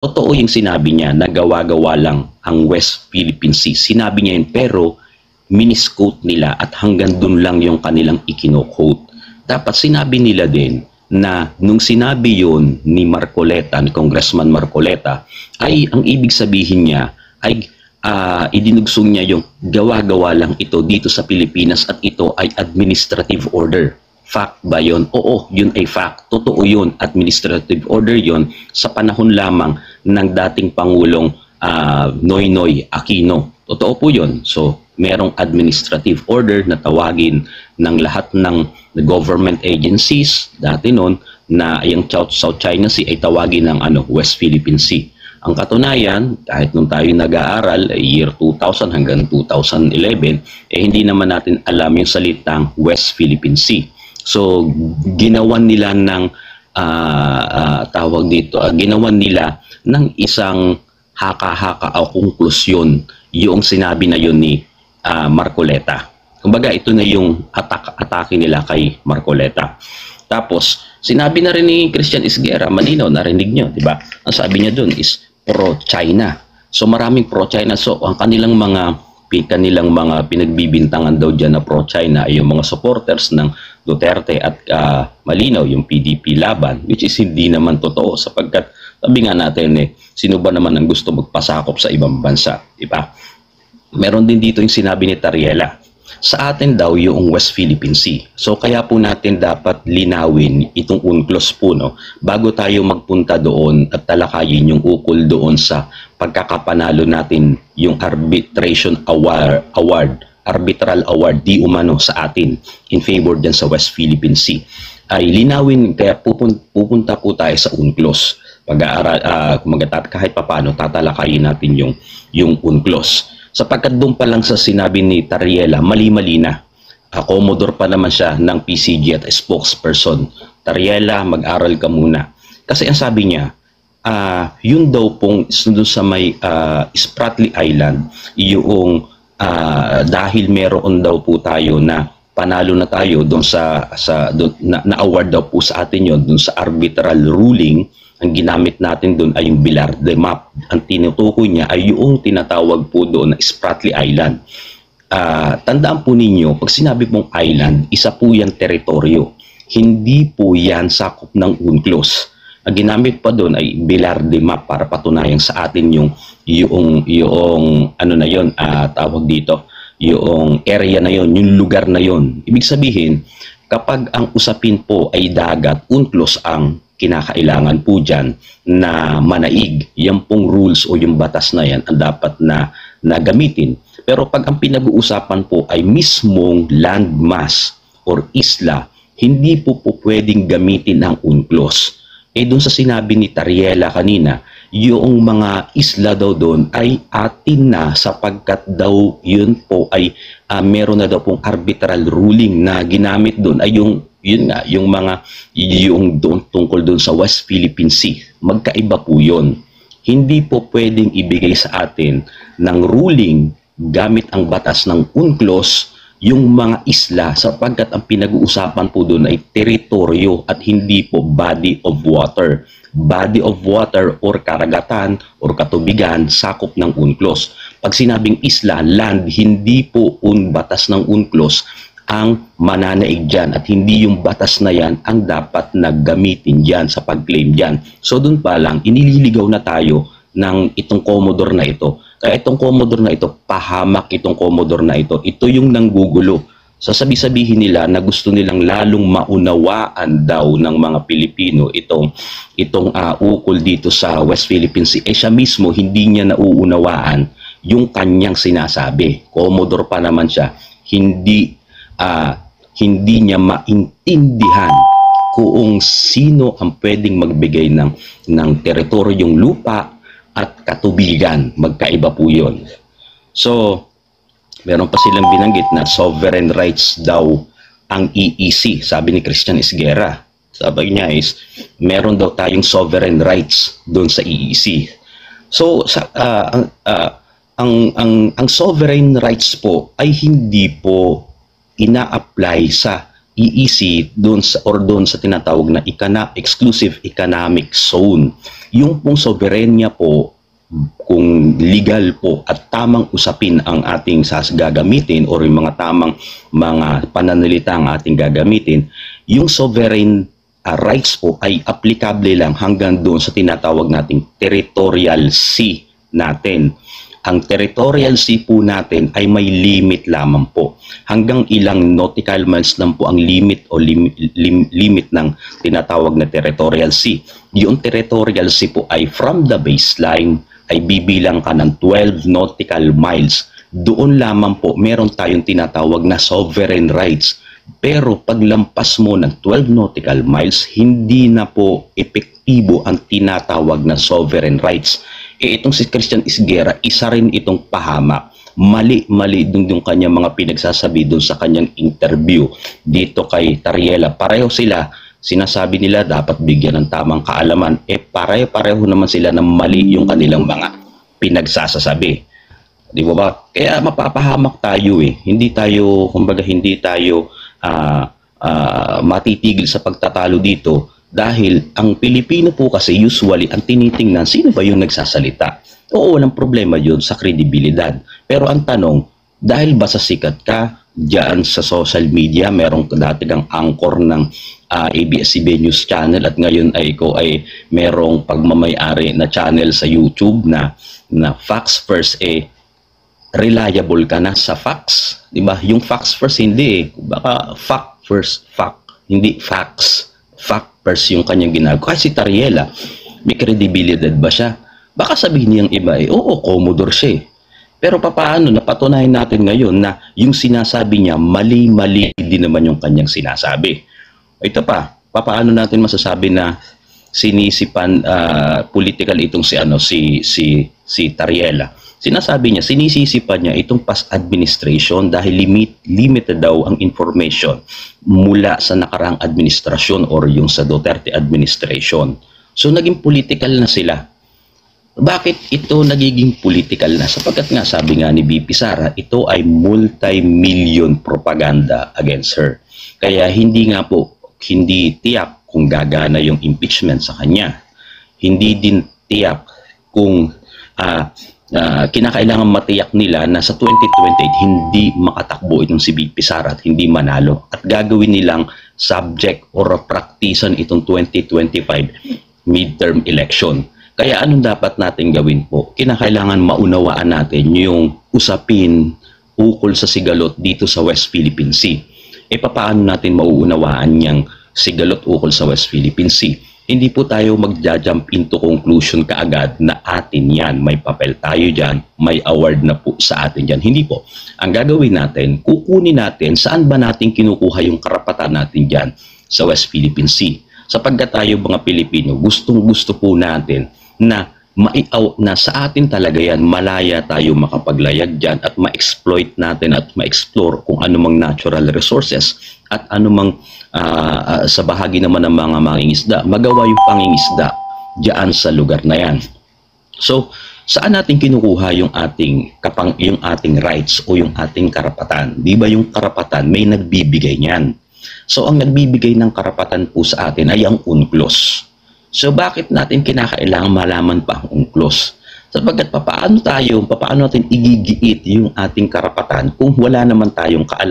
Totoo yung sinabi niya na gawa-gawa lang ang West Philippine Sea. Sinabi niya yun, pero minisquote nila at hanggang dun lang yung kanilang ikino-quote. Dapat sinabi nila din na nung sinabi yun ni Marcoleta, ni Congressman Marcoleta, ay ang ibig sabihin niya ay idinugsong niya yung gawa-gawa lang ito dito sa Pilipinas at ito ay administrative order. Fact ba yun? Oo, yun ay fact. Totoo yun. Administrative order yun sa panahon lamang ng dating Pangulong Noynoy Aquino. Totoo po yun. So, merong administrative order na tawagin ng lahat ng government agencies dati noon na yung South China Sea ay tawagin ng West Philippine Sea. Ang katunayan, kahit nung tayo nag-aaral, year 2000 hanggang 2011, hindi naman natin alam yung salitang West Philippine Sea. So, ginawan nila ng ginawan nila ng isang haka-haka o konklusyon yung sinabi na yun ni Marcoleta. Kumbaga, ito na yung atake nila kay Marcoleta. Tapos, sinabi na rin ni Christian Isguera, malinaw, narinig nyo, di ba? Ang sabi niya dun is pro-China. So, maraming pro-China. So, ang kanilang mga pinagbibintangan daw dyan na pro-China ay yung mga supporters ng Duterte at malinaw yung PDP laban, which is hindi naman totoo sapagkat sabi nga natin sino ba naman ang gusto magpasakop sa ibang bansa, di ba? Meron din dito yung sinabi ni Tariela, sa atin daw yung West Philippine Sea. So kaya po natin dapat linawin itong UNCLOS po, no, bago tayo magpunta doon at talakayin yung ukol doon sa pagkakapanalo natin yung arbitral award di umano sa atin in favor dyan sa West Philippine Sea. Ay linawin, kaya pupunta po tayo sa UNCLOS. Kahit papano tatalakayin natin yung UNCLOS. Sapagkat doon pa lang sa sinabi ni Tariela, mali-mali na. Commodore pa naman siya ng PCG at spokesperson. Tariela, mag-aral ka muna. Kasi ang sabi niya, yun daw pong doon sa may Spratly Island, yung dahil meron daw po tayo na panalo na tayo doon na award daw po sa atin yon doon sa arbitral ruling. Ang ginamit natin doon ay yung Bilarde map. Ang tinutukoy niya ay yung tinatawag po doon na Spratly Island. Tandaan po ninyo, pag sinabi pong island, isa po yan teritoryo. Hindi po yan sakop ng UNCLOS. Ang ginamit pa doon ay Bilarde map para patunayan sa atin yung ano na yon, tawag dito, yung area na yon, yung lugar na yon. Ibig sabihin, kapag ang usapin po ay dagat, UNCLOS ang kinakailangan po dyan na manaig. Yan pong rules o yung batas na yan ang dapat na gamitin. Pero pag ang pinag-uusapan po ay mismong landmass or isla, hindi po pwedeng gamitin ang UNCLOS. Doon sa sinabi ni Tariela kanina, yung mga isla daw doon ay atin na sapagkat daw yun po ay meron na daw pong arbitral ruling na ginamit doon ay yung doon tungkol doon sa West Philippine Sea. Magkaiba po yun. Hindi po pwedeng ibigay sa atin ng ruling gamit ang batas ng UNCLOS yung mga isla sapagkat ang pinag-uusapan po doon ay teritoryo at hindi po body of water. Body of water or karagatan or katubigan sakop ng UNCLOS. Pag sinabing isla, land, hindi po batas ng UNCLOS ang mananaig dyan at hindi yung batas na yan ang dapat na gamitin dyan sa pag-claim dyan. So doon pa lang, inililigaw na tayo ng itong Commodore na ito. Kaya itong Commodore na ito, pahamak itong Commodore na ito. Ito yung nanggugulo. Sasabi-sabihin nila na gusto nilang lalong maunawaan daw ng mga Pilipino itong ukol dito sa West Philippine Sea. Siya mismo hindi niya nauunawaan yung kanyang sinasabi. Commodore pa naman siya. Hindi niya maintindihan kung sino ang pwedeng magbigay ng teritoryong lupa at katubigan. Magkaiba po yun. So, meron pa silang binanggit na sovereign rights daw ang EEC. Sabi ni Christian Isguera. Sabi niya is, meron daw tayong sovereign rights doon sa EEC. So, ang sovereign rights po ay hindi po ina-apply sa EEC doon sa, or doon sa tinatawag na exclusive economic zone. Yung pong soberenya po, kung legal po at tamang usapin ang ating gagamitin or yung mga tamang mga pananalita ang ating gagamitin, yung sovereign rights po ay applicable lang hanggang doon sa tinatawag nating territorial sea natin. Ang territorial sea po natin ay may limit lamang po. Hanggang ilang nautical miles lang po ang limit o limit ng tinatawag na territorial sea. Yung territorial sea po ay from the baseline ay bibilang ka ng 12 nautical miles. Doon lamang po meron tayong tinatawag na sovereign rights. Pero paglampas mo ng 12 nautical miles, hindi na po epektibo ang tinatawag na sovereign rights. Itong si Christian Isguera, isa rin itong pahamak. Mali-mali yung kanyang mga pinagsasabi doon sa kanyang interview dito kay Tariela. Pareho sila, sinasabi nila dapat bigyan ng tamang kaalaman. Pareho naman sila ng mali yung kanilang mga pinagsasasabi. Di ba? Kaya mapapahamak tayo eh. Hindi tayo matitigil sa pagtatalo dito. Dahil ang Pilipino po kasi usually ang tinitingnan, sino ba yung nagsasalita? Oo, walang problema yun sa kredibilidad. Pero ang tanong, dahil ba sa sikat ka diyan sa social media, merong dati kang anchor ng ABS-CBN News Channel at ngayon ay ikaw ay merong pagmamayari na channel sa YouTube na facts first, reliable ka na sa facts. Diba? Yung facts first hindi baka fact first, fact, hindi facts. Fact first yung kanyang ginagawa. Kasi si Tariela, may credibility ba siya? Baka sabihin niyang iba oo, Commodore siya. Pero papaano, napatunayan natin ngayon na yung sinasabi niya, mali-mali din naman yung kanyang sinasabi. Ito pa, papaano natin masasabi na sinisipan political itong si Tariela? Sinasabi niya, sinisisipan niya itong past administration dahil limited daw ang information mula sa nakarang administrasyon or yung sa Duterte administration. So naging political na sila. Bakit ito nagiging political na? Sapagkat nga sabi nga ni BP Sara, ito ay multi-million propaganda against her. Kaya hindi tiyak kung gagana yung impeachment sa kanya. Hindi din tiyak kung kinakailangan matiyak nila na sa 2028 hindi makatakbo itong si BP Sara at hindi manalo. At gagawin nilang subject or praktisan itong 2025 midterm election. Kaya anong dapat natin gawin po? Kinakailangan maunawaan natin yung usapin ukol sa sigalot dito sa West Philippine Sea. Paano natin mauunawaan niyang sigalot ukol sa West Philippine Sea? Hindi po tayo magja-jump into conclusion kaagad na atin yan. May papel tayo dyan, may award na po sa atin dyan. Hindi po. Ang gagawin natin, kukunin natin saan ba natin kinukuha yung karapatan natin dyan sa West Philippine Sea. Sapagkat tayo mga Pilipino, gustong-gusto po natin na sa atin talaga yan, malaya tayo makapaglayag dyan at ma-exploit natin at ma-explore kung anumang natural resources at anumang sa bahagi naman ng mga mangingisda, magawa yung pangingisda dyan sa lugar na yan. So, saan natin kinukuha yung ating rights o yung ating karapatan? Di ba yung karapatan, may nagbibigay niyan. So, ang nagbibigay ng karapatan po sa atin ay ang UNCLOS. So, bakit natin kinakailangan malaman pa ang UNCLOS? Sapagkat paano natin igigiit yung ating karapatan kung wala naman tayong kaalaman